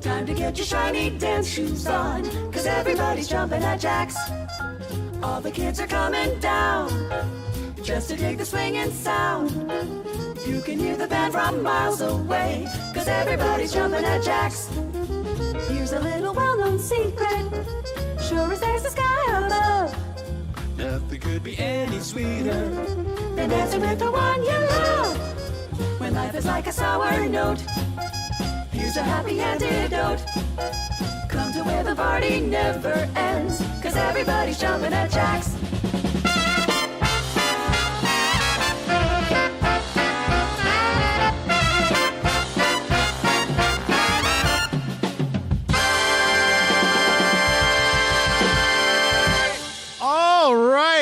Time to get your shiny dance shoes on, 'cause everybody's jumping at JAX. All the kids are coming down, just to dig the swinging sound. You can hear the band from miles away, 'cause everybody's jumping at JAX. Here's a little well-known secret, sure as there's the sky above. Nothing could be any sweeter than dancing with the one you love. When life is like a sour note, here's a happy antidote. Come to where the party never ends, 'cause everybody's jumping at JAX.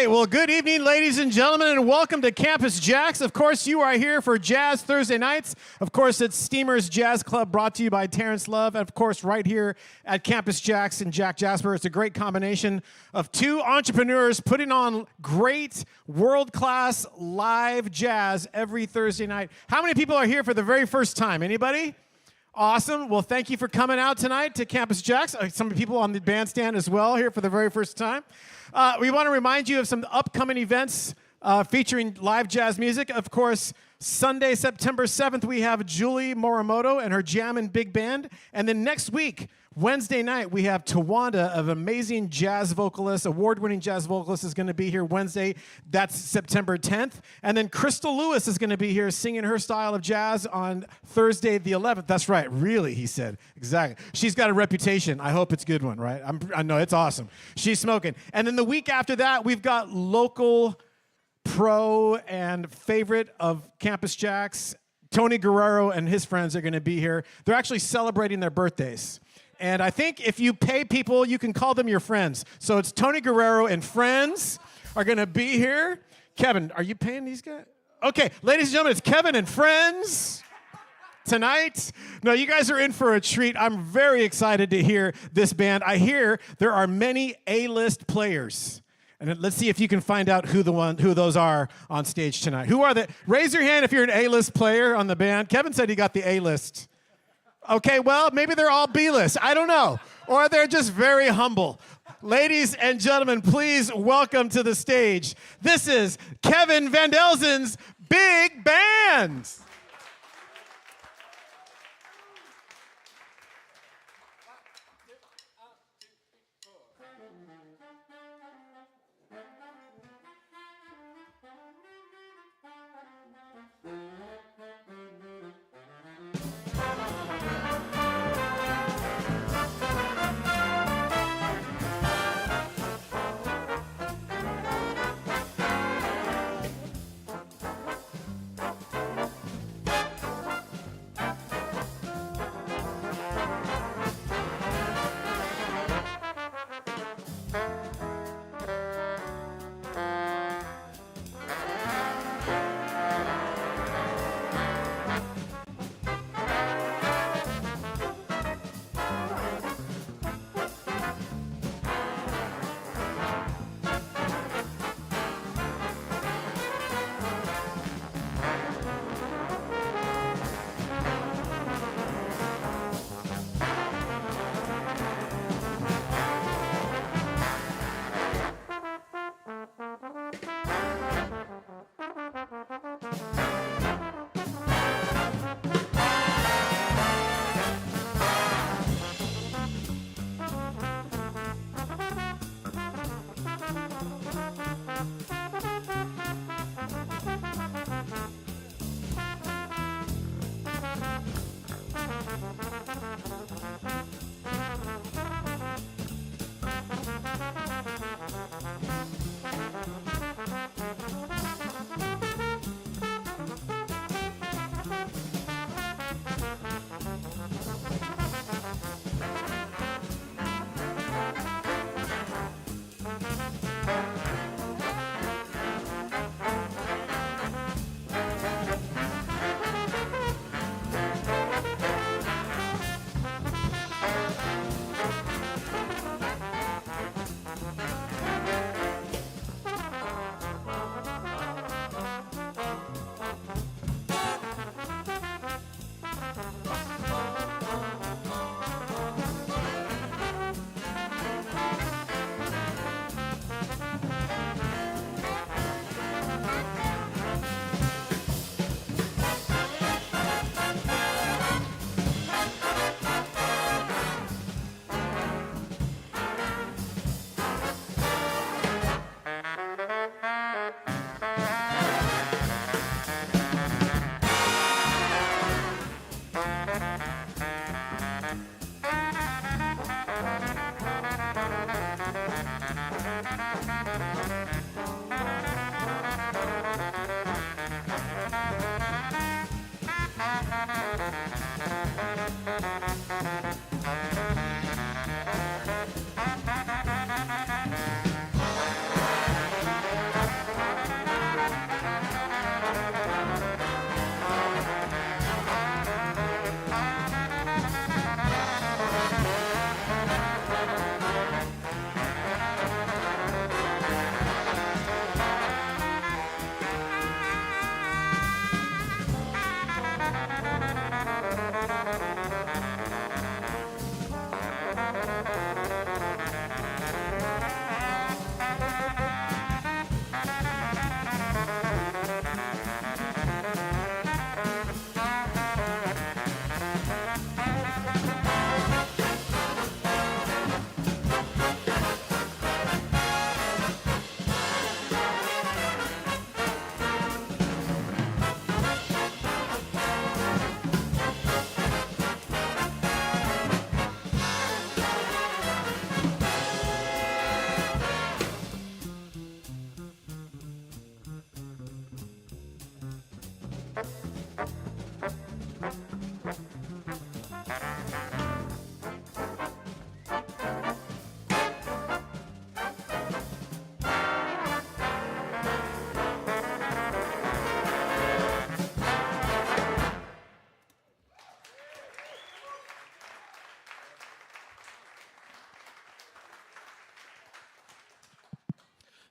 Well, good evening, ladies and gentlemen, and welcome to Campus JAX. Of course, you are here for Jazz Thursday nights. Of course, it's Steamer's Jazz Club, brought to you by Terrence Love. And of course, right here at Campus JAX in Jack Jasper, it's a great combination of two entrepreneurs putting on great world-class live jazz every Thursday night. How many people are here for the very first time? Anybody? Awesome. Well, thank you for coming out tonight to Campus JAX. Some people on the bandstand as well here for the very first time. We want to remind you of some upcoming events featuring live jazz music. Of course, Sunday, September 7th, we have Julie Morimoto and her Jammin' Big Band. And then next week, Wednesday night, we have Tawanda, an amazing jazz vocalist, award-winning jazz vocalist, is going to be here Wednesday. That's September 10th. And then Crystal Lewis is going to be here singing her style of jazz on Thursday the 11th. That's right. Really, he said. Exactly. She's got a reputation. I hope it's a good one, right? I know, it's awesome. She's smoking. And then the week after that, we've got local pro and favorite of Campus JAX, Tony Guerrero and his friends are going to be here. They're actually celebrating their birthdays. And I think if you pay people, you can call them your friends. So it's Tony Guerrero and friends are going to be here. Kevin, are you paying these guys? Okay, ladies and gentlemen, it's Kevin and friends tonight. No, you guys are in for a treat. I'm very excited to hear this band. I hear there are many A-list players. And let's see if you can find out who those are on stage tonight. Who are they? Raise your hand if you're an A-list player on the band. Kevin said he got the A-list. Okay, well, maybe they're all B-list. I don't know. Or they're just very humble. Ladies and gentlemen, please welcome to the stage. This is Kevin Van Delzen's Big Band.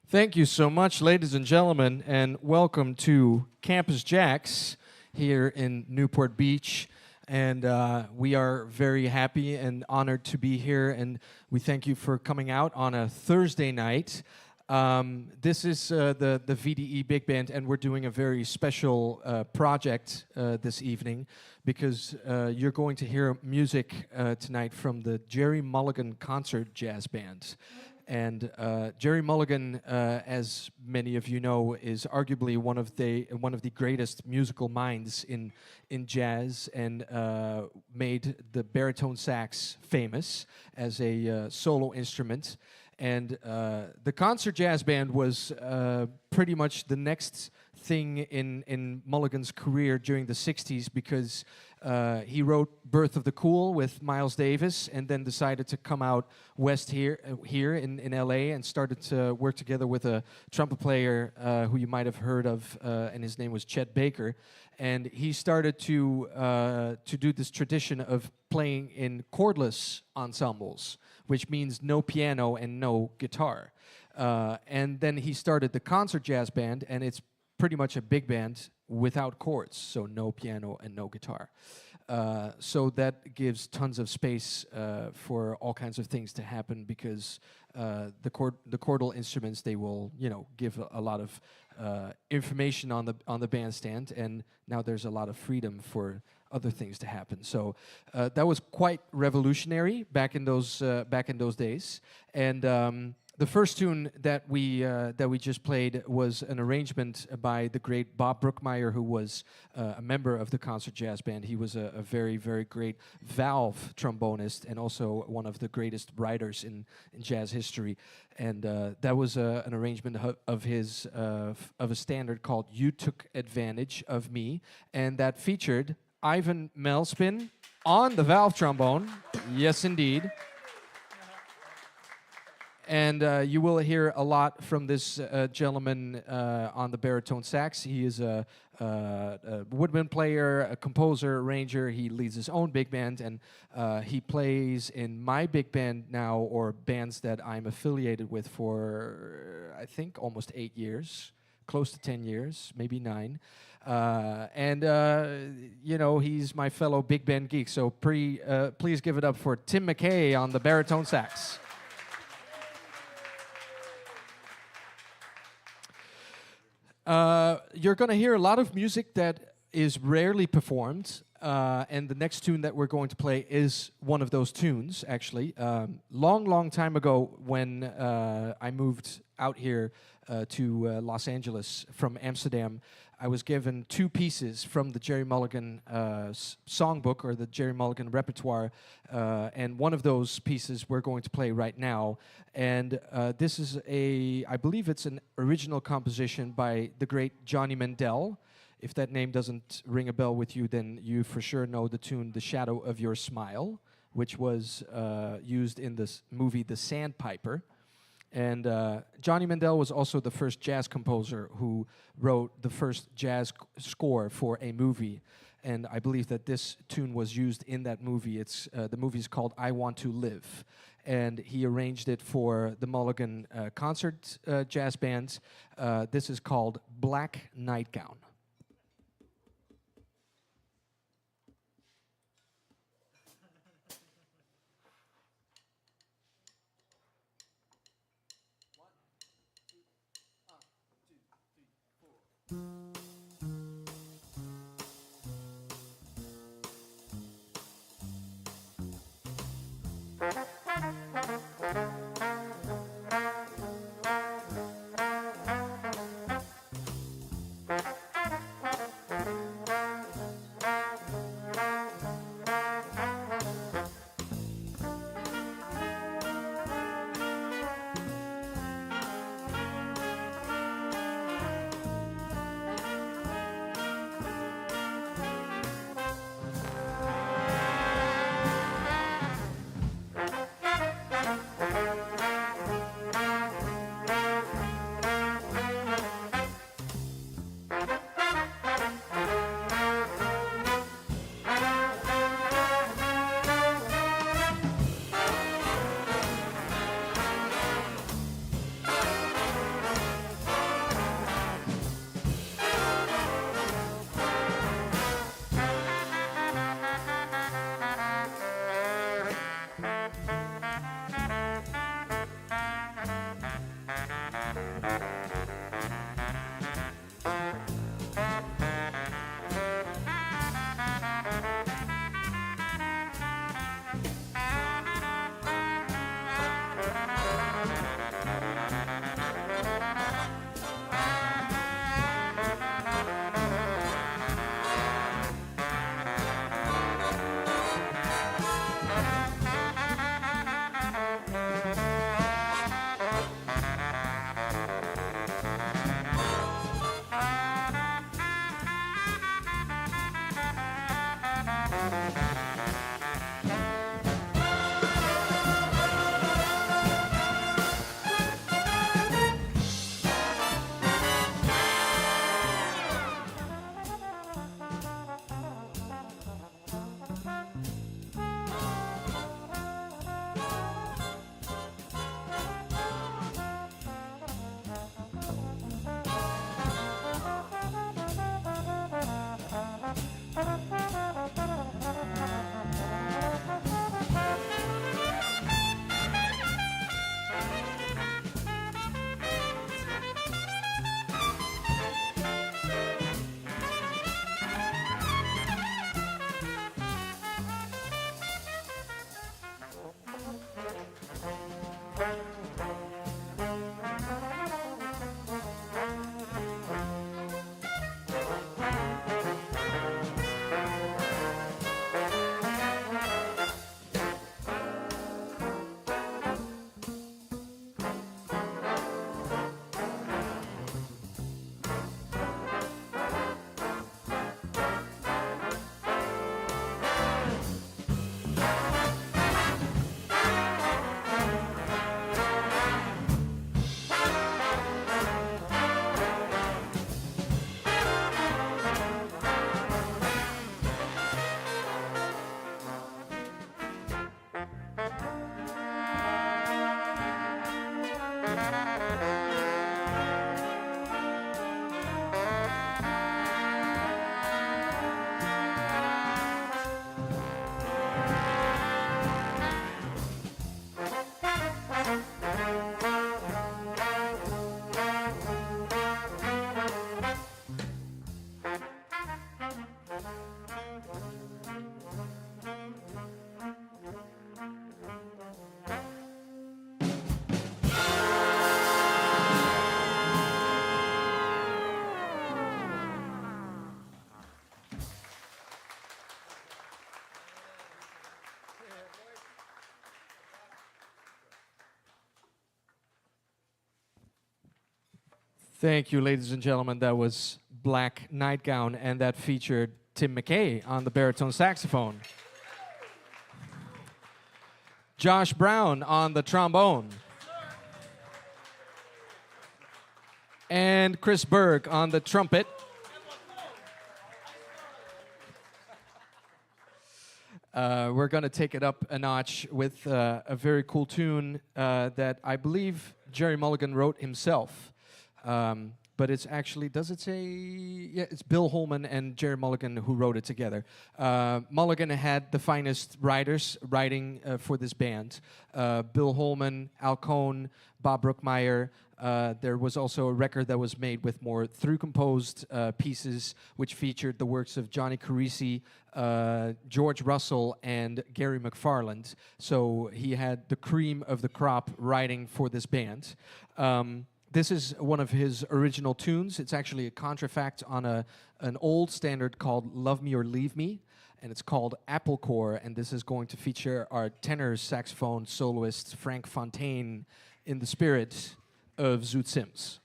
Thank you so much, ladies and gentlemen, and welcome to Campus JAX here in Newport Beach. And we are very happy and honored to be here, and we thank you for coming out on a Thursday night. This is the VDE Big Band, and we're doing a very special project this evening because you're going to hear music tonight from the Gerry Mulligan Concert Jazz Band. And Gerry Mulligan, as many of you know, is arguably one of the greatest musical minds in jazz, and made the baritone sax famous as a solo instrument. And the concert jazz band was pretty much the next thing in Mulligan's career during the 60s, because he wrote Birth of the Cool with Miles Davis, and then decided to come out west here in LA, and started to work together with a trumpet player who you might have heard of, and his name was Chet Baker. And he started to do this tradition of playing in chordless ensembles, which means no piano and no guitar. And then he started the concert jazz band, and it's pretty much a big band without chords, so no piano and no guitar. So that gives tons of space for all kinds of things to happen, because the chordal instruments, they will, give a lot of information on the bandstand, and now there's a lot of freedom for other things to happen. So that was quite revolutionary back in those days. And the first tune that we just played was an arrangement by the great Bob Brookmeyer, who was a member of the concert jazz band. He was a very, very great valve trombonist, and also one of the greatest writers in jazz history. And that was an arrangement of his of a standard called "You Took Advantage of Me," and that featured Ivan Melspin on the valve trombone. Yes, indeed. And you will hear a lot from this gentleman on the baritone sax. He is a woodwind player, a composer, arranger. He leads his own big band, and he plays in my big band now, or bands that I'm affiliated with, for, I think, almost 8 years, close to 10 years, maybe 9. He's my fellow big band geek. So please give it up for Tim McKay on the baritone sax. You're going to hear a lot of music that is rarely performed, and the next tune that we're going to play is one of those tunes, actually. Long time ago, when I moved out here to Los Angeles from Amsterdam, I was given 2 pieces from the Gerry Mulligan songbook, or the Gerry Mulligan repertoire, and one of those pieces we're going to play right now. And this is I believe it's an original composition by the great Johnny Mandel. if that name doesn't ring a bell with you, then you for sure know the tune "The Shadow of Your Smile," which was used in this movie The Sandpiper. And Johnny Mandel was also the first jazz composer who wrote the first jazz score for a movie. And I believe that this tune was used in that movie. The movie is called "I Want to Live." And he arranged it for the Mulligan concert jazz bands. This is called "Black Nightgown." Thank you, ladies and gentlemen. That was black nightgown, and that featured Tim McKay on the baritone saxophone. Josh Brown on the trombone. And Chris Berg on the trumpet. We're going to take it up a notch with a very cool tune that I believe Gerry Mulligan wrote himself. But it's actually, does it say? Yeah, it's Bill Holman and Gerry Mulligan who wrote it together. Mulligan had the finest writers writing for this band. Bill Holman, Al Cohn, Bob Brookmeyer. There was also a record that was made with more through-composed pieces, which featured the works of Johnny Carisi, George Russell, and Gary McFarland. So he had the cream of the crop writing for this band. This is one of his original tunes. It's actually a contrafact on an old standard called Love Me or Leave Me, and it's called Apple Core, and this is going to feature our tenor saxophone soloist Frank Fontaine in the spirit of Zoot Sims.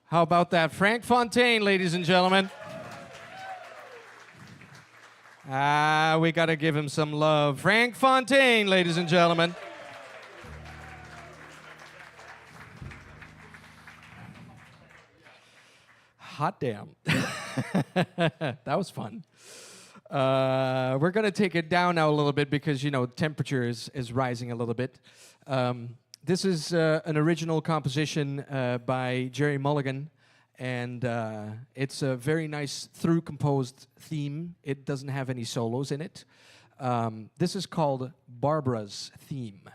How about that? Frank Fontaine, ladies and gentlemen. We got to give him some love. Frank Fontaine, ladies and gentlemen. Hot damn. That was fun. We're going to take it down now a little bit because, you know, temperature is rising a little bit. This is an original composition by Gerry Mulligan, and it's a very nice through-composed theme. It doesn't have any solos in it. This is called Barbara's Theme.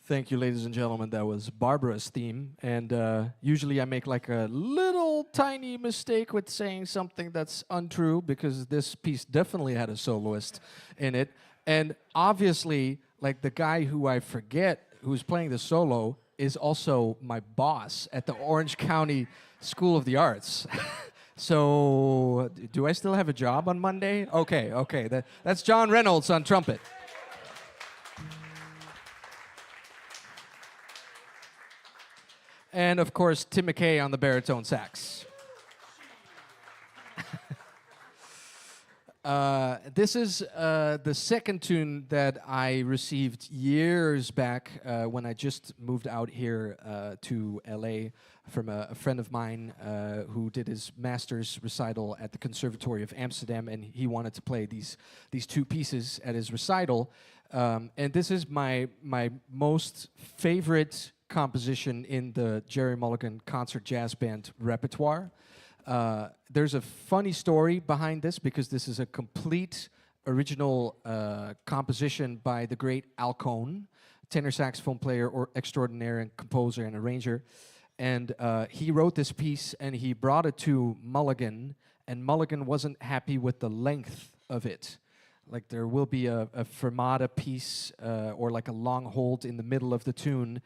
Thank you, ladies and gentlemen. That was Barbara's theme. And usually I make like a little tiny mistake with saying something that's untrue, because this piece definitely had a soloist in it. And obviously, like, the guy who I forget who's playing the solo is also my boss at the Orange County School of the Arts. So, do I still have a job on Monday? Okay. That's John Reynolds on trumpet. And of course, Tim McKay on the baritone sax. This is the second tune that I received years back when I just moved out here to LA from a friend of mine who did his master's recital at the Conservatory of Amsterdam, and he wanted to play these two pieces at his recital. And this is my most favorite composition in the Gerry Mulligan concert jazz band repertoire. There's a funny story behind this, because this is a complete original composition by the great Al Cohn, tenor saxophone player or extraordinaire and composer and arranger. And he wrote this piece and he brought it to Mulligan, and Mulligan wasn't happy with the length of it. Like, there will be a fermata piece or like a long hold in the middle of the tune,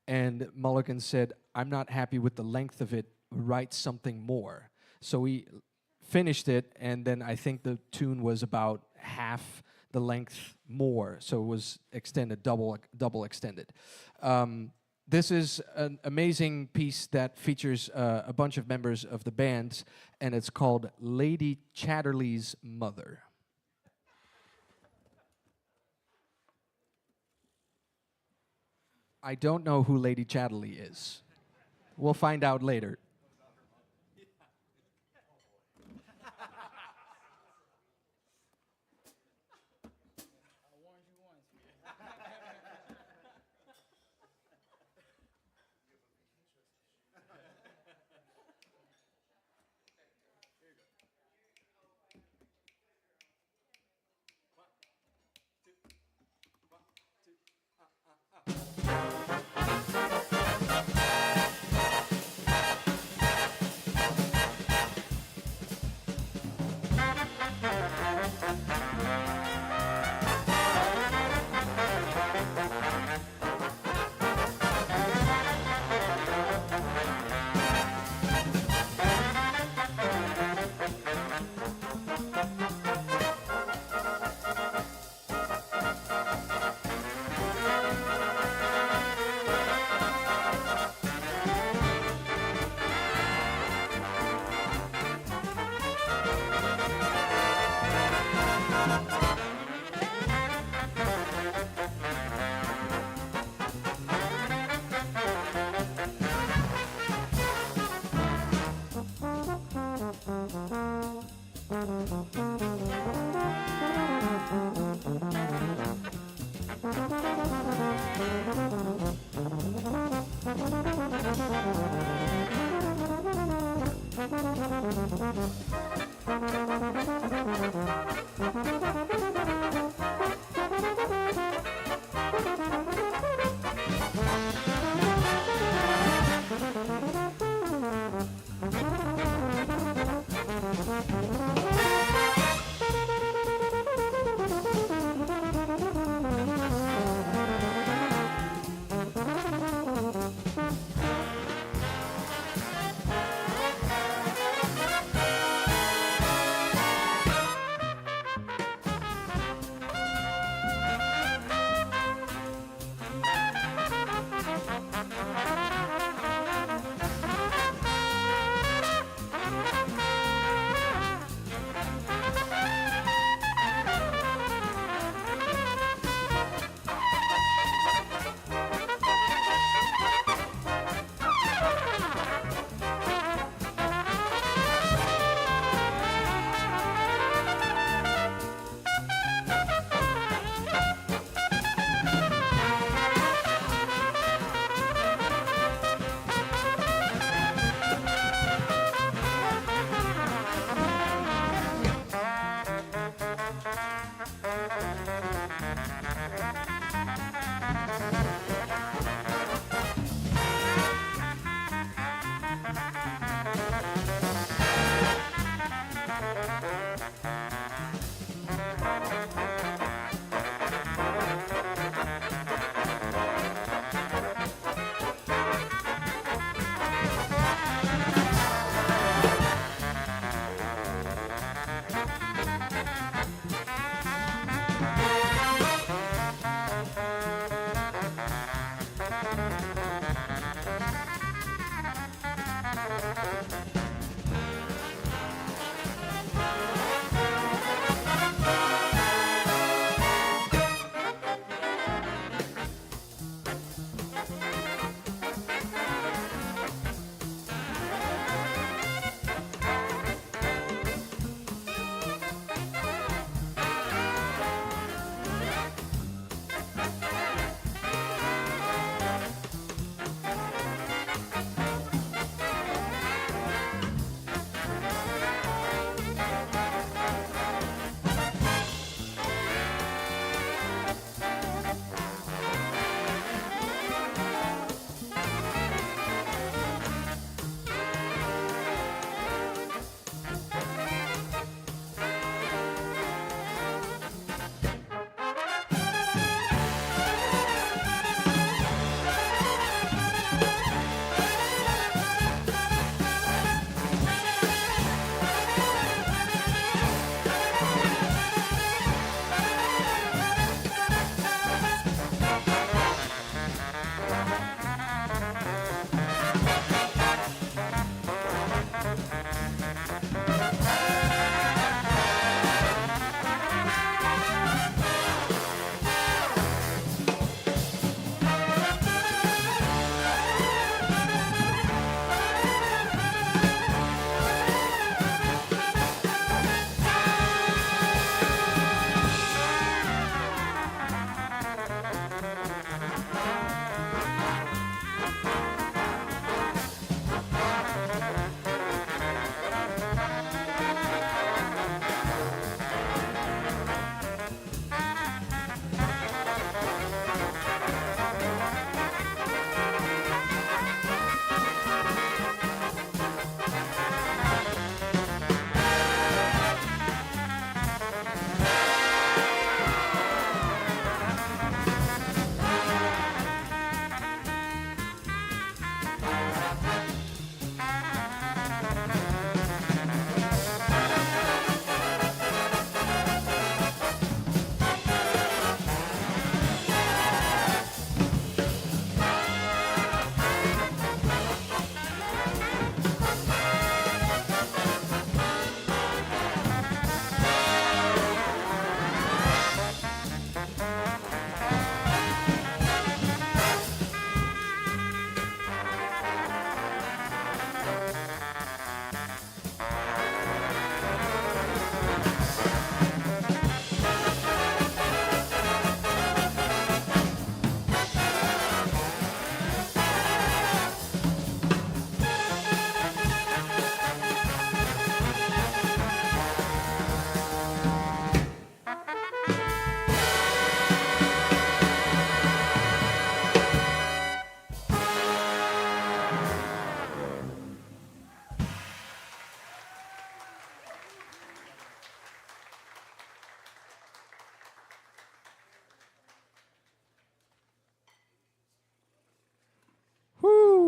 and Mulligan said, "I'm not happy with the length of it, write something more." So we finished it, and then I think the tune was about half the length more, so it was extended, double extended. This is an amazing piece that features a bunch of members of the band, and it's called Lady Chatterley's Mother. I don't know who Lady Chatterley is. We'll find out later.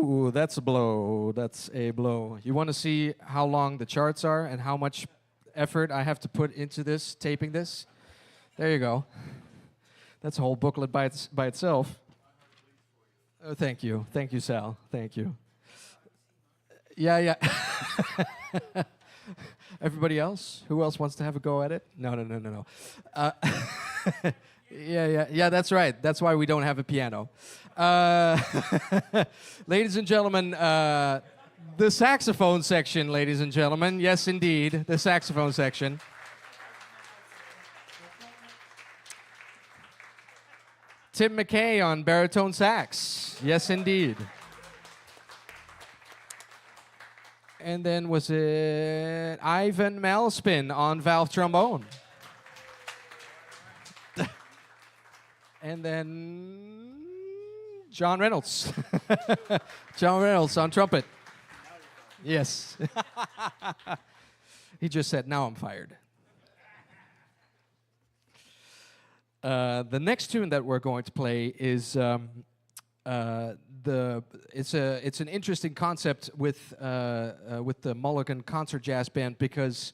Ooh, that's a blow. That's a blow. You want to see how long the charts are and how much effort I have to put into this, taping this? There you go. That's a whole booklet by itself. Oh, thank you. Thank you, Sal. Thank you. Yeah. Everybody else? Who else wants to have a go at it? No. Yeah, that's right. That's why we don't have a piano. Ladies and gentlemen, the saxophone section, ladies and gentlemen. Yes, indeed, the saxophone section. Tim McKay on baritone sax. Yes, indeed. And then was it Ivan Malspin on valve trombone. And then John Reynolds. John Reynolds on trumpet. Yes. He just said, "Now I'm fired." The next tune that we're going to play is it's an interesting concept with the Mulligan Concert Jazz Band because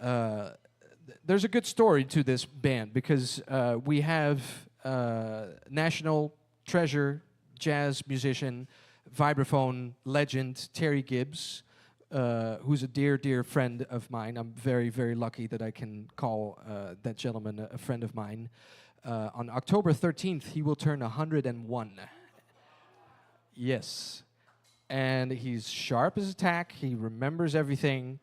there's a good story to this band because we have national treasure jazz musician, vibraphone legend Terry Gibbs, who's a dear friend of mine. I'm very, very lucky that I can call that gentleman a friend of mine. On October 13th, he will turn 101. Yes. And he's sharp as a tack. He remembers everything.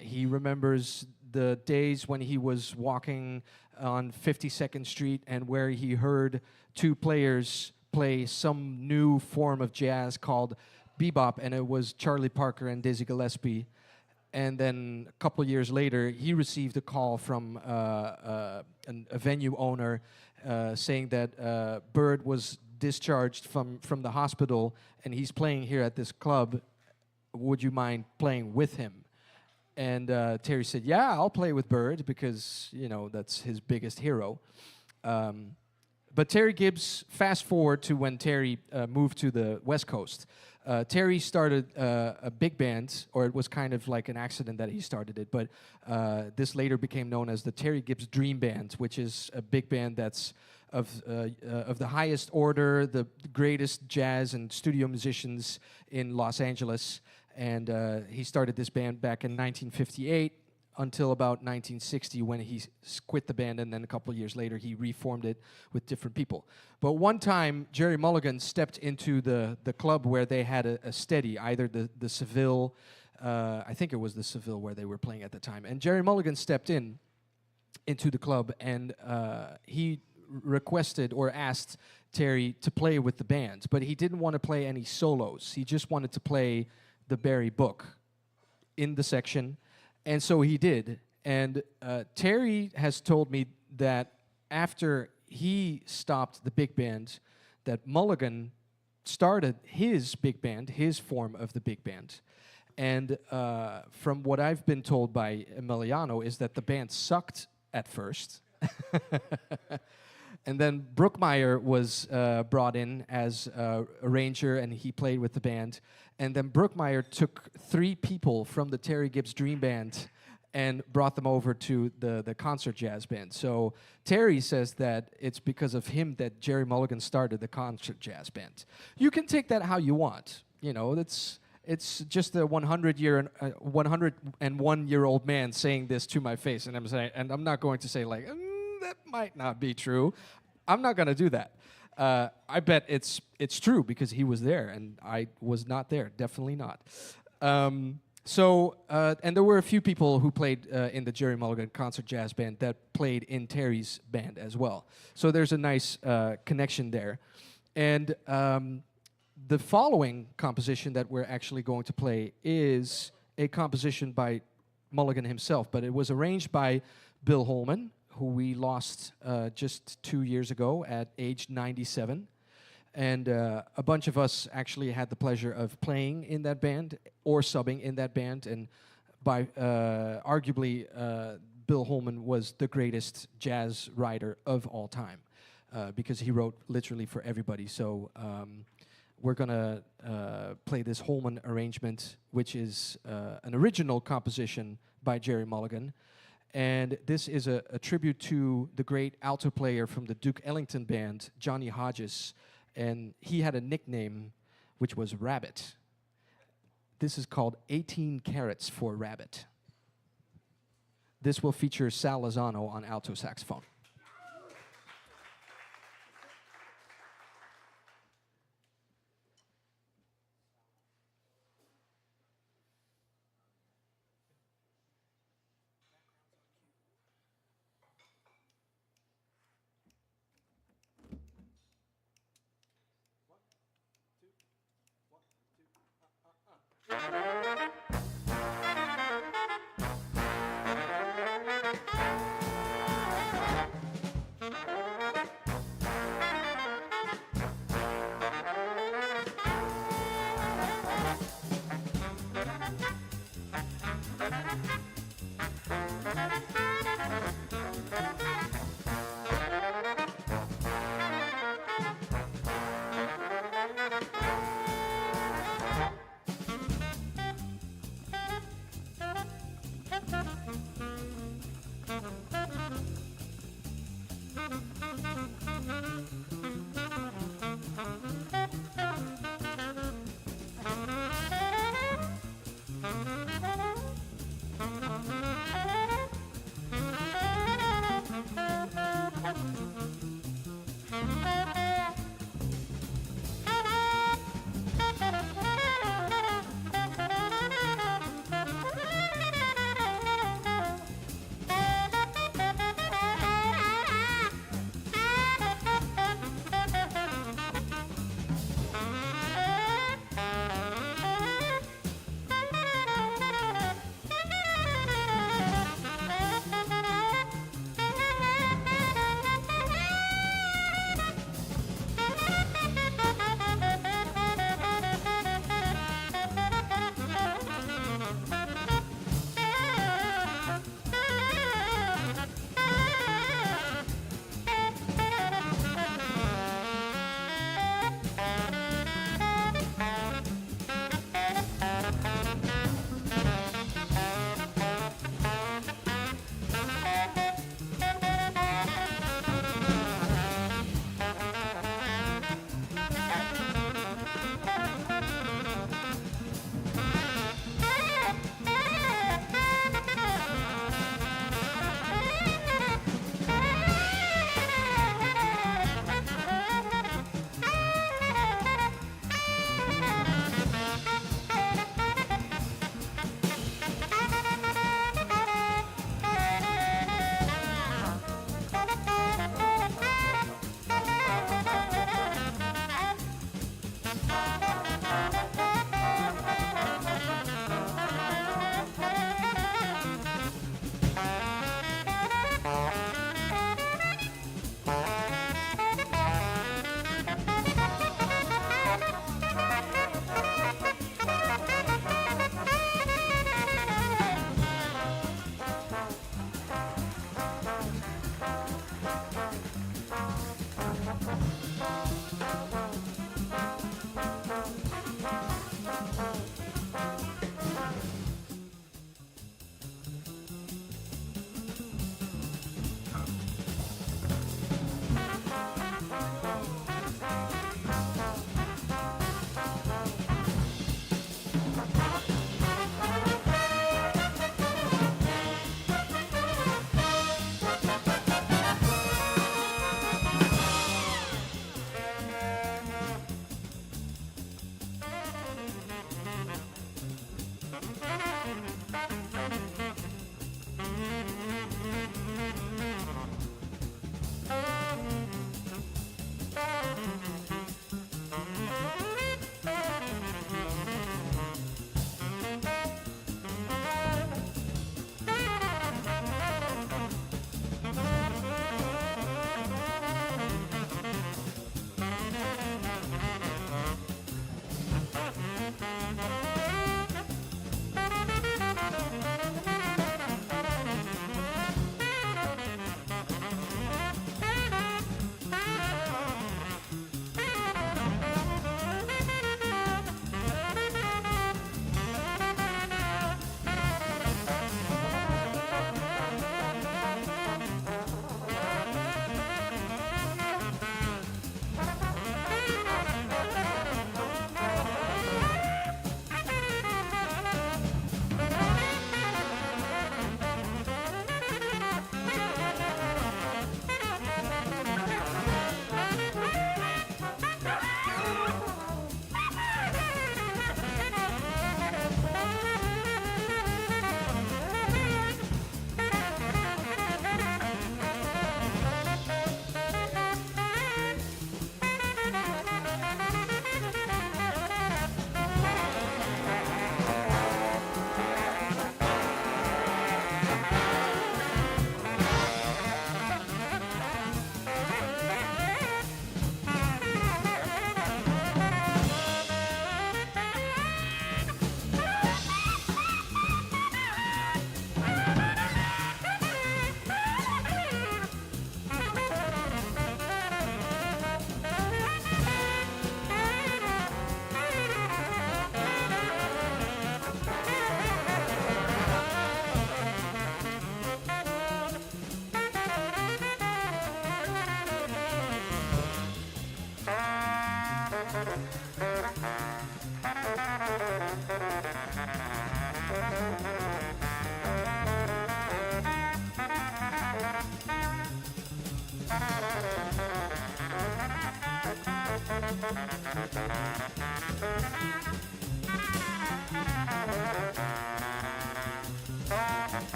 He remembers the days when he was walking on 52nd Street and where he heard two players play some new form of jazz called bebop, and it was Charlie Parker and Dizzy Gillespie. And then a couple years later, he received a call from a venue owner saying that Bird was discharged from the hospital, and he's playing here at this club. Would you mind playing with him? And Terry said, "Yeah, I'll play with Bird because, you know, that's his biggest hero." But Terry Gibbs, fast forward to when Terry moved to the West Coast. Terry started a big band, or it was kind of like an accident that he started it, but this later became known as the Terry Gibbs Dream Band, which is a big band that's of the highest order, the greatest jazz and studio musicians in Los Angeles. And he started this band back in 1958 until about 1960 when he quit the band, and then a couple years later he reformed it with different people. But one time, Gerry Mulligan stepped into the club where they had a steady, either the Seville, I think it was the Seville where they were playing at the time. And Gerry Mulligan stepped into the club, and he requested or asked Terry to play with the band, but he didn't want to play any solos. He just wanted to play the Barry book in the section, and so he did. And Terry has told me that after he stopped the big band, that Mulligan started his big band, his form of the big band. And from what I've been told by Emiliano is that the band sucked at first. And then Brookmeyer was brought in as a arranger, and he played with the band. And then Brookmeyer took 3 people from the Terry Gibbs Dream Band and brought them over to the concert jazz band. So Terry says that it's because of him that Gerry Mulligan started the concert jazz band. You can take that how you want. You know, it's just a 101-year-old man saying this to my face, and I'm not going to say like, that might not be true. I'm not going to do that. I bet it's true because he was there and I was not there. Definitely not. And there were a few people who played in the Gerry Mulligan Concert Jazz Band that played in Terry's band as well. So there's a nice connection there. And the following composition that we're actually going to play is a composition by Mulligan himself, but it was arranged by Bill Holman, who we lost just 2 years ago at age 97. And a bunch of us actually had the pleasure of playing in that band or subbing in that band. And by arguably, Bill Holman was the greatest jazz writer of all time because he wrote literally for everybody. So we're going to play this Holman arrangement, which is an original composition by Gerry Mulligan. And this is a tribute to the great alto player from the Duke Ellington band, Johnny Hodges. And he had a nickname, which was Rabbit. This is called 18 Carats for Rabbit. This will feature Sal Lozano on alto saxophone.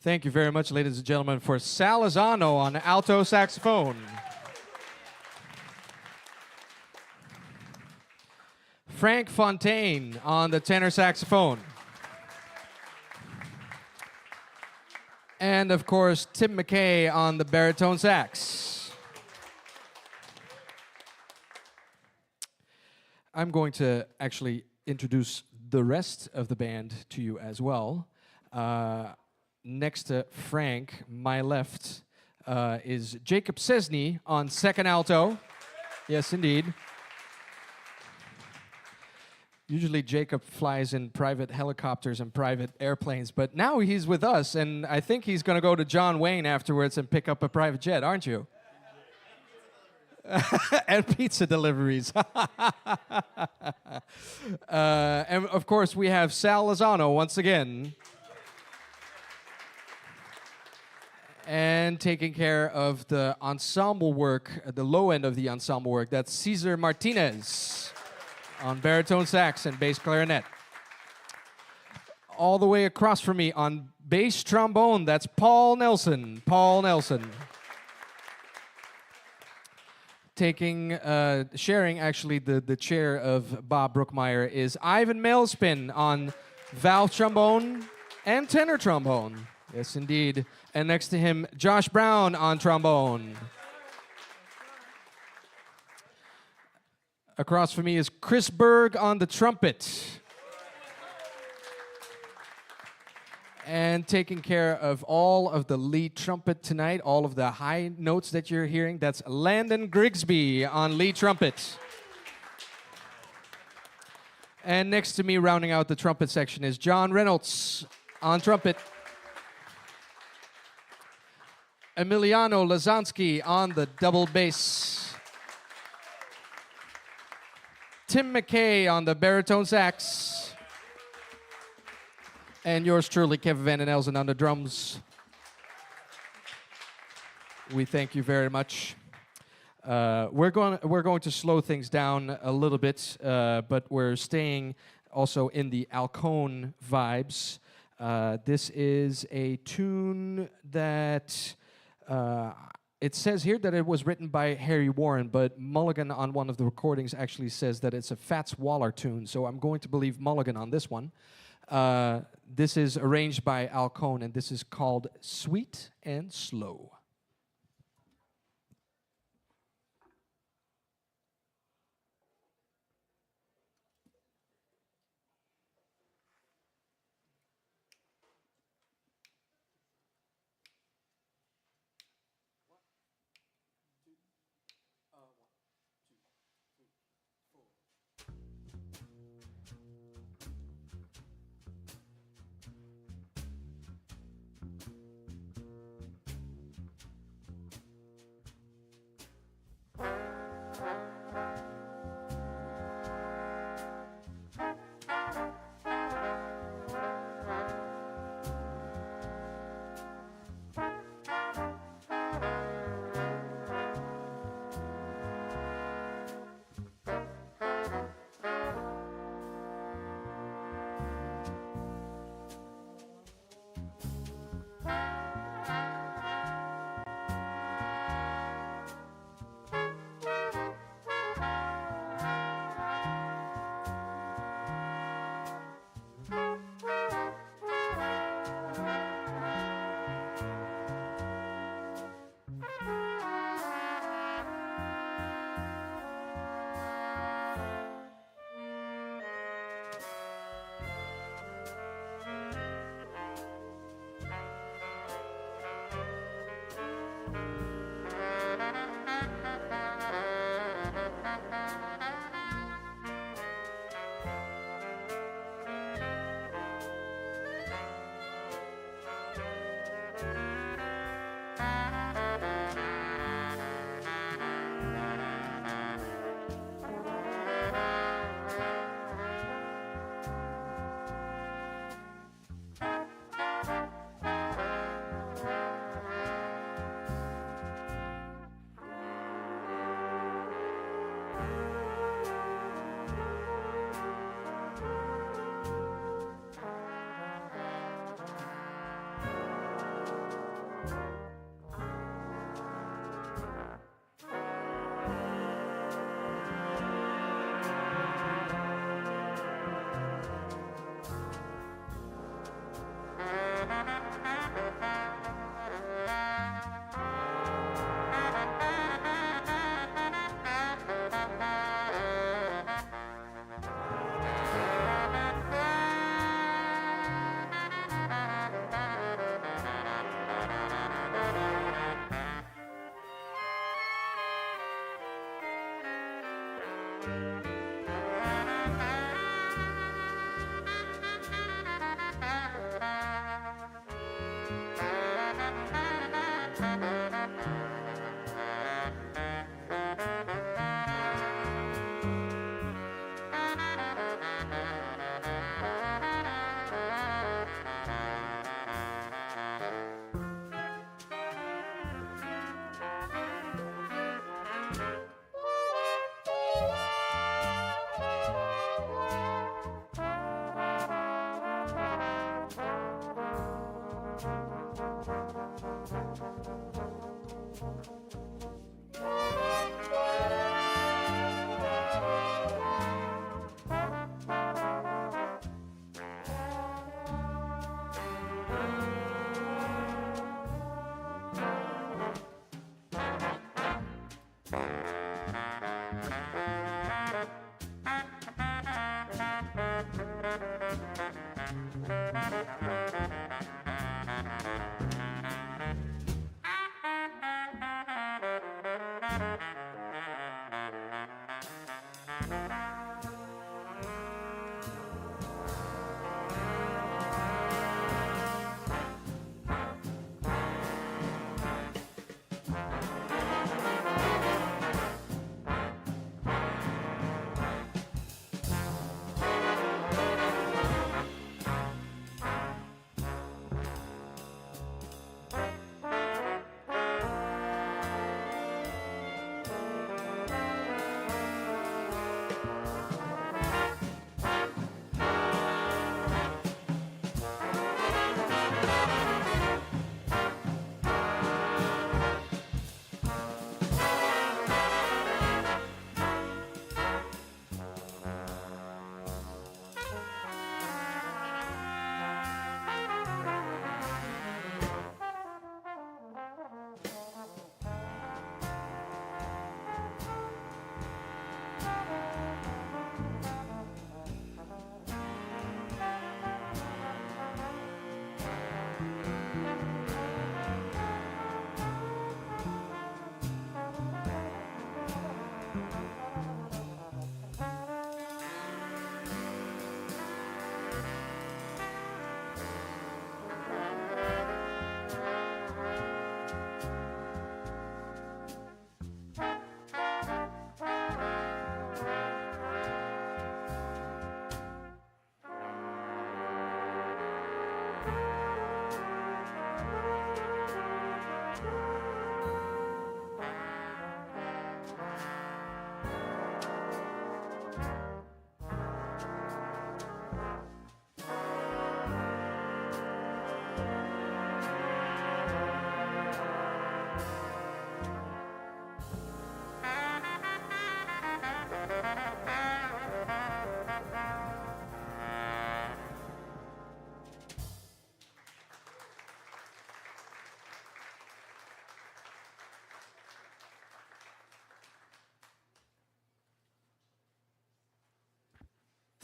Thank you very much, ladies and gentlemen, for Sal Lozano on alto saxophone. Frank Fontaine on the tenor saxophone. And of course, Tim McKay on the baritone sax. I'm going to actually introduce the rest of the band to you as well. Next to Frank, my left, is Jacob Cesny on second alto. Yes, indeed. Usually Jacob flies in private helicopters and private airplanes, but now he's with us, and I think he's going to go to John Wayne afterwards and pick up a private jet, aren't you? And pizza deliveries. And of course, we have Sal Lozano once again. And taking care of the ensemble work, the low end of the ensemble work, that's Cesar Martinez on baritone sax and bass clarinet. All the way across from me on bass trombone, that's Paul Nelson. Paul Nelson. Sharing actually the chair of Bob Brookmeyer is Ivan Malespin on valve trombone and tenor trombone. Yes, indeed. And next to him, Josh Brown on trombone. Across from me is Chris Berg on the trumpet. And taking care of all of the lead trumpet tonight, all of the high notes that you're hearing, that's Landon Grigsby on lead trumpet. And next to me, rounding out the trumpet section, is John Reynolds on trumpet. Emiliano Lazansky on the double bass. Tim McKay on the baritone sax. And yours truly, Kevin Van den Elzen on the drums. We thank you very much. We're going to slow things down a little bit, but we're staying also in the Alcone vibes. This is a tune that it says here that it was written by Harry Warren, but Mulligan on one of the recordings actually says that it's a Fats Waller tune, so I'm going to believe Mulligan on this one. This is arranged by Alcone, and this is called Sweet and Slow.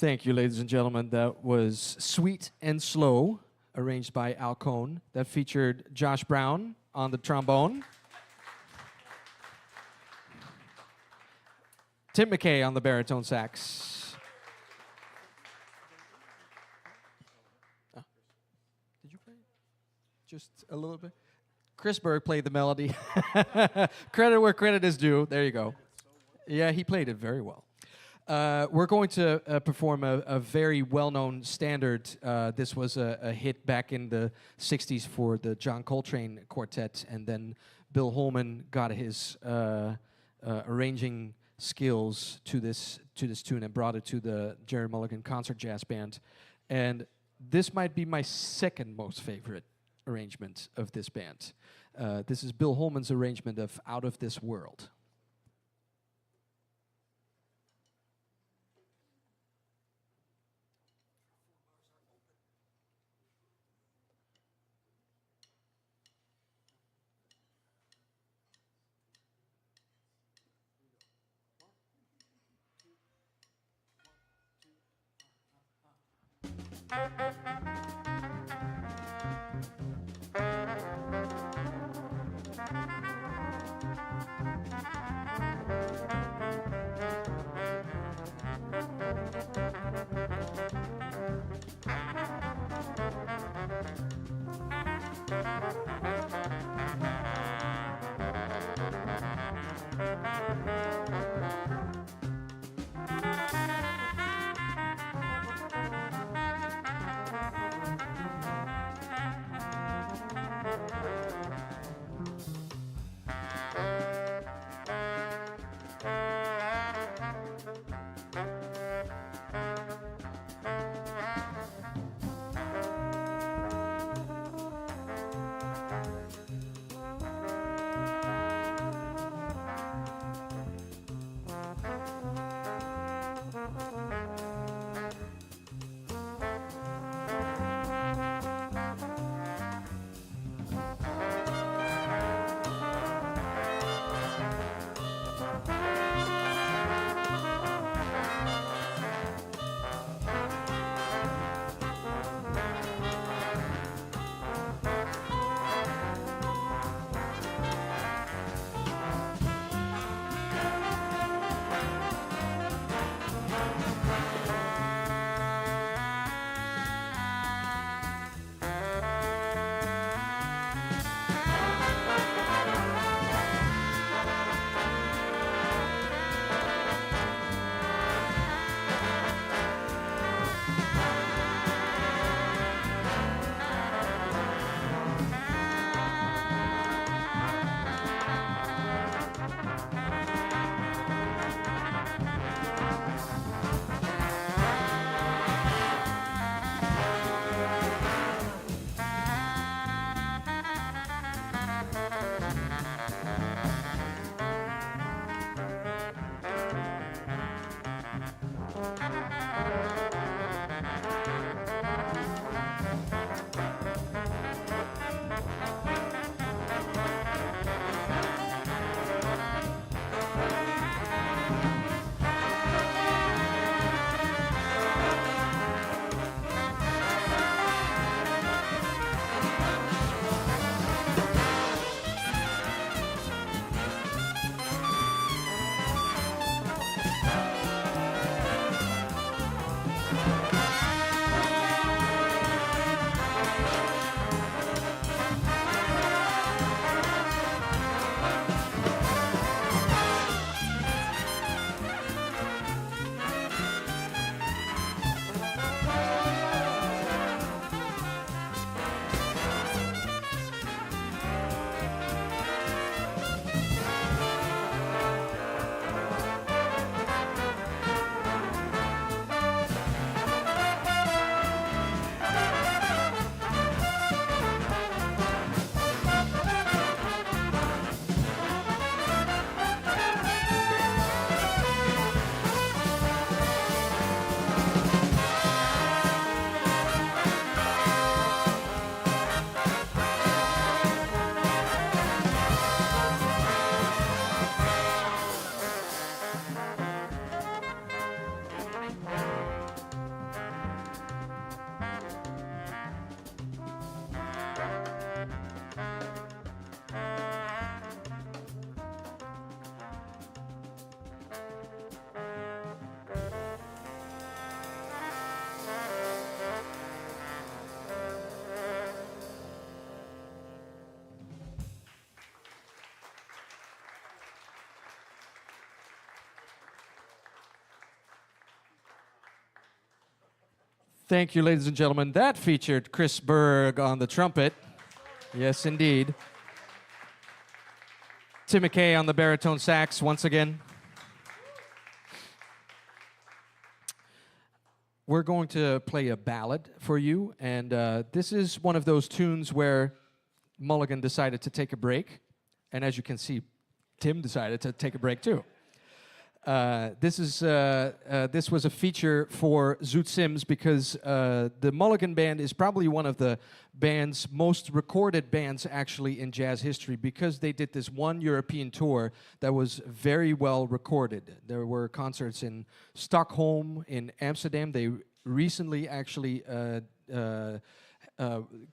Thank you, ladies and gentlemen. That was Sweet and Slow, arranged by Al Cohn. That featured Josh Brown on the trombone, Tim McKay on the baritone sax. Oh. Did you play it? Just a little bit? Chris Berg played the melody. Credit where credit is due. There you go. Yeah, he played it very well. We're going to perform a very well-known standard. This was a hit back in the 60s for the John Coltrane Quartet, and then Bill Holman got his arranging skills to this tune and brought it to the Gerry Mulligan Concert Jazz Band. And this might be my second most favorite arrangement of this band. This is Bill Holman's arrangement of Out of This World. Thank you, ladies and gentlemen. That featured Chris Berg on the trumpet. Yes, indeed. Tim McKay on the baritone sax once again. We're going to play a ballad for you, and this is one of those tunes where Mulligan decided to take a break, and as you can see, Tim decided to take a break too. This was a feature for Zoot Sims because the Mulligan Band is probably one of the band's most recorded bands actually in jazz history because they did this one European tour that was very well recorded. There were concerts in Stockholm, in Amsterdam. They recently actually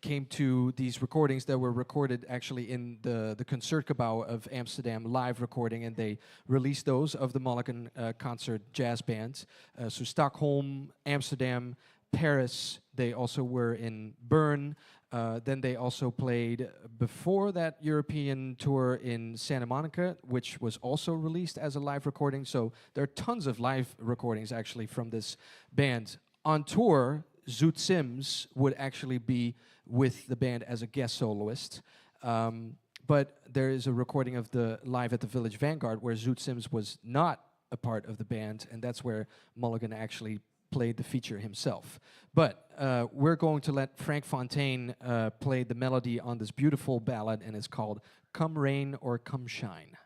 came to these recordings that were recorded actually in the Concertgebouw of Amsterdam, live recording, and they released those of the Mulligan concert jazz bands. So Stockholm, Amsterdam, Paris, they also were in Bern. Then they also played before that European tour in Santa Monica, which was also released as a live recording. So there are tons of live recordings actually from this band. On tour, Zoot Sims would actually be with the band as a guest soloist. But there is a recording of the live at the Village Vanguard where Zoot Sims was not a part of the band, and that's where Mulligan actually played the feature himself. But we're going to let Frank Fontaine play the melody on this beautiful ballad, and it's called Come Rain or Come Shine.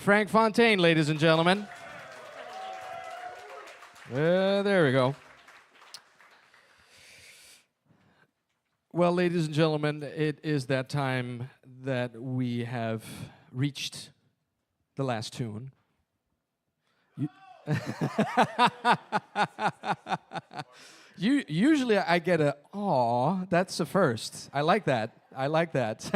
Frank Fontaine, ladies and gentlemen. There we go. Well, ladies and gentlemen, it is that time that we have reached the last tune. Usually I get a, aw, that's the first. I like that. I like that.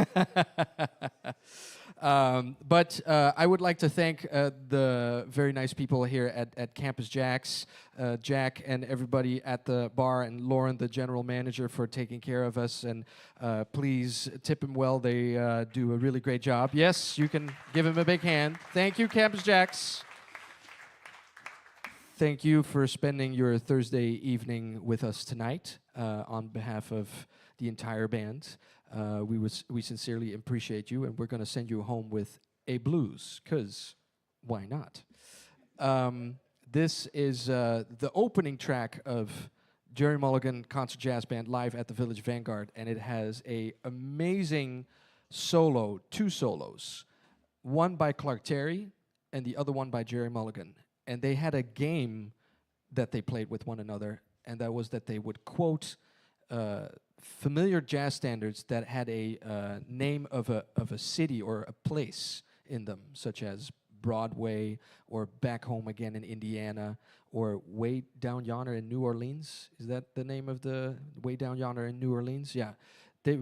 But I would like to thank the very nice people here at Campus JAX, Jack and everybody at the bar, and Lauren, the general manager, for taking care of us. And please tip them well. They do a really great job. Yes, you can give them a big hand. Thank you, Campus JAX. Thank you for spending your Thursday evening with us tonight on behalf of the entire band. We sincerely appreciate you, and we're going to send you home with a blues, because why not? This is the opening track of Gerry Mulligan Concert Jazz Band live at the Village Vanguard, and it has a amazing solo, 2 solos, one by Clark Terry and the other one by Gerry Mulligan. And they had a game that they played with one another, and that was that they would quote familiar jazz standards that had a name of a city or a place in them, such as Broadway or Back Home Again in Indiana or Way Down Yonder in New Orleans. Is that the name of the Way Down Yonder in New Orleans? Yeah, they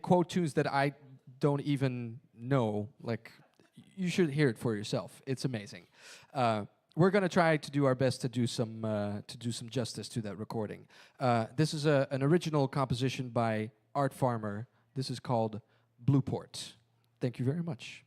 quote tunes that I don't even know. Like, you should hear it for yourself. It's amazing. We're going to try to do our best to do some justice to that recording. This is an original composition by Art Farmer. This is called Blueport. Thank you very much.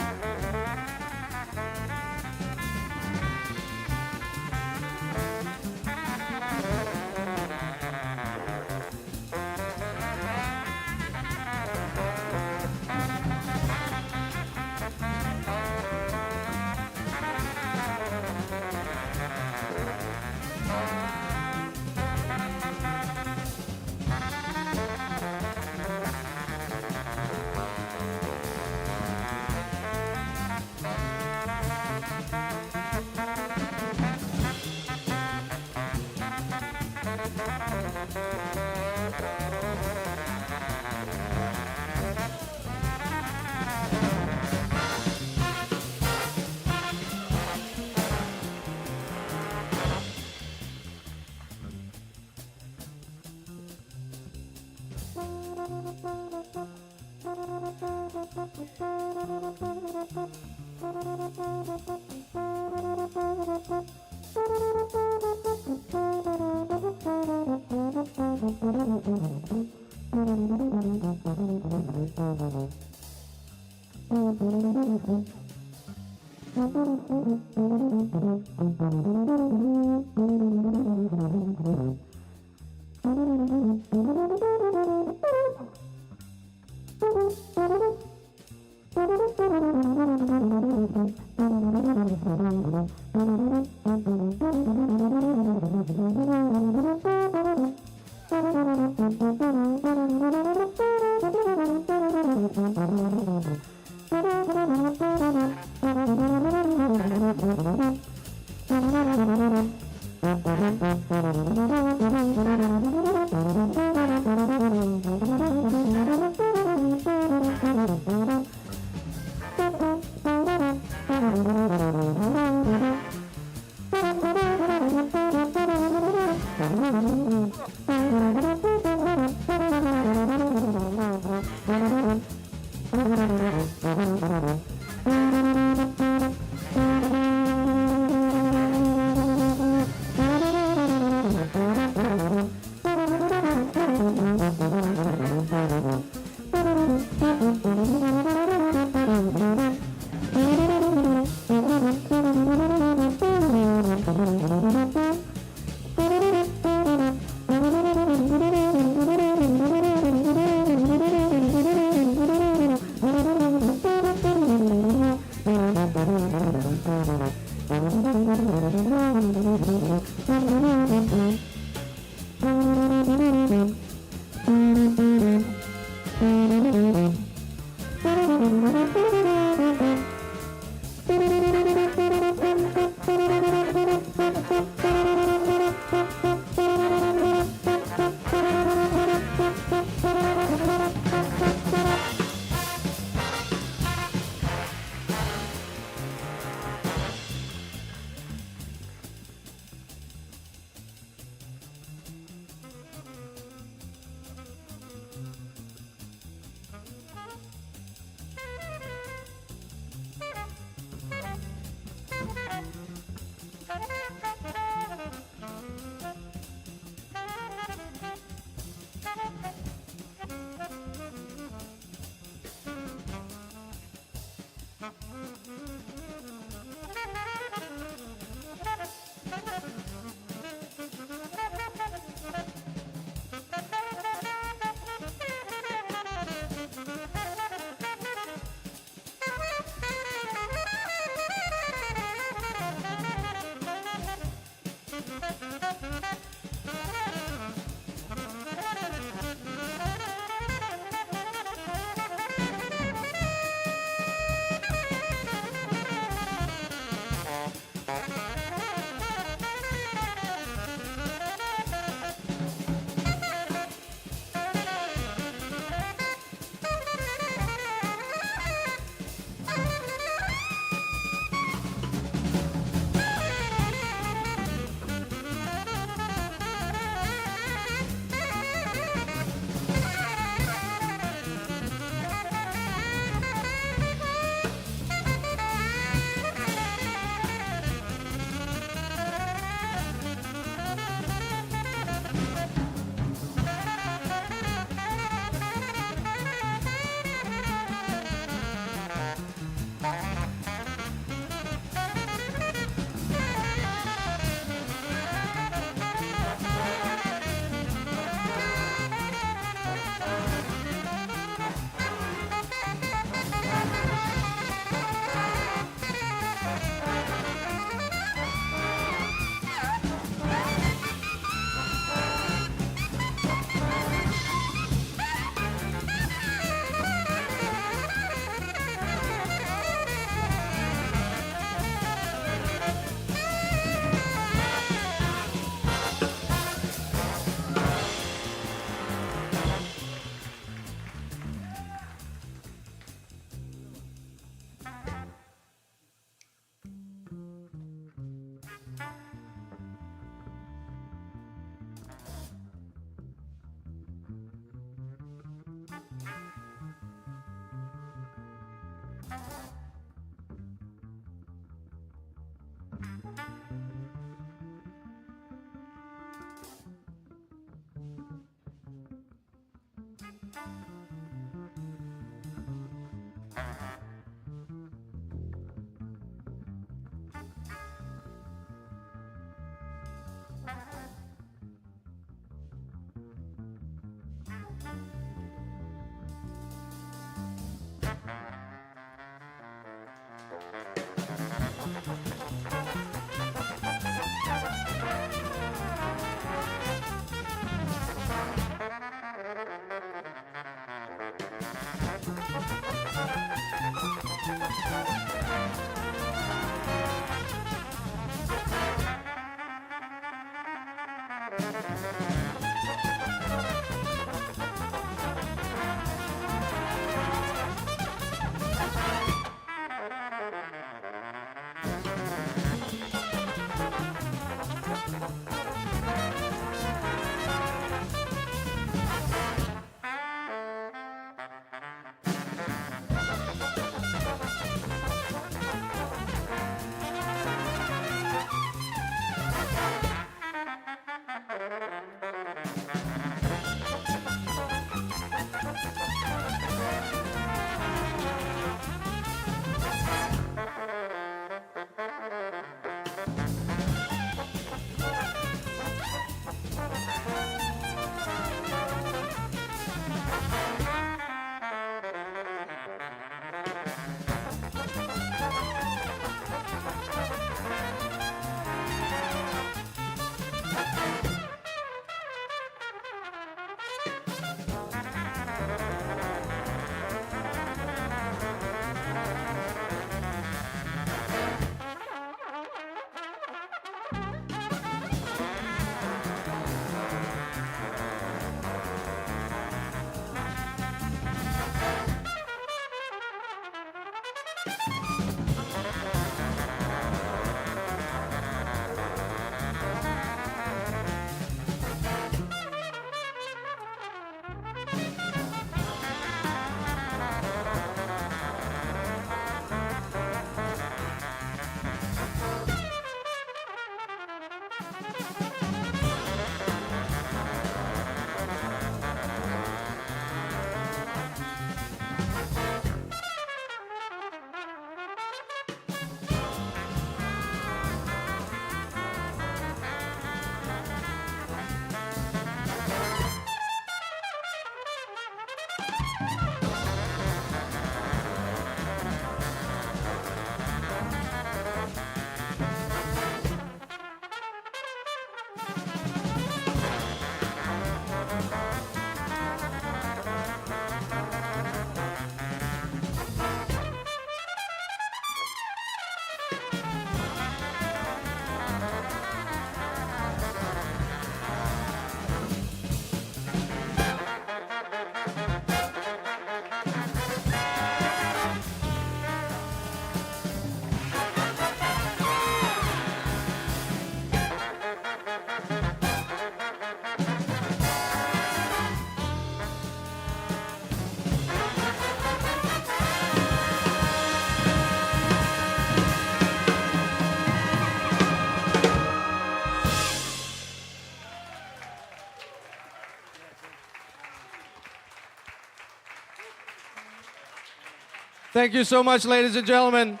Thank you so much, ladies and gentlemen.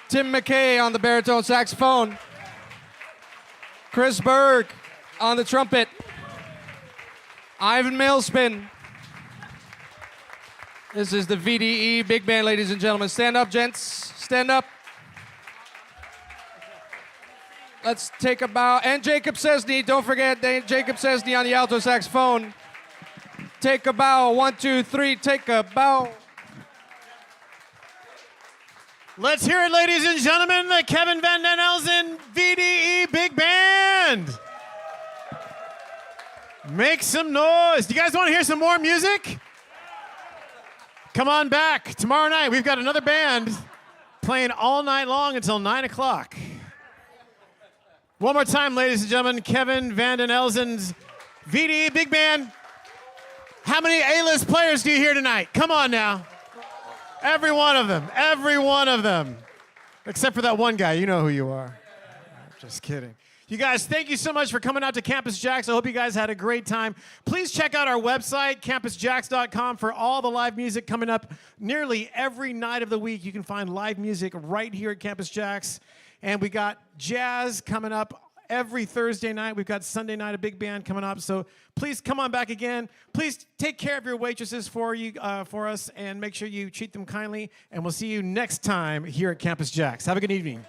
Tim McKay on the baritone saxophone. Chris Berg on the trumpet. Ivan Mailspin. This is the VDE Big Band, ladies and gentlemen. Stand up, gents. Stand up. Let's take a bow. And Jacob Sesney, don't forget Jacob Sesney on the alto saxophone. Take a bow. 1, 2, 3, take a bow. Let's hear it, ladies and gentlemen, the Kevin Van Den Elzen VDE Big Band. Make some noise. Do you guys want to hear some more music? Come on back. Tomorrow night, we've got another band playing all night long until 9 o'clock. One more time, ladies and gentlemen, Kevin Van Den Elzen's VDE Big Band. How many A-list players do you hear tonight? Come on now. Every one of them. Every one of them. Except for that one guy. You know who you are. Just kidding. You guys, thank you so much for coming out to Campus JAX. I hope you guys had a great time. Please check out our website, campusjax.com, for all the live music coming up nearly every night of the week. You can find live music right here at Campus JAX. And we got jazz coming up every Thursday night. We've got Sunday night, a big band coming up. So please come on back again. Please take care of your waitresses for us, and make sure you treat them kindly. And we'll see you next time here at Campus JAX. Have a good evening.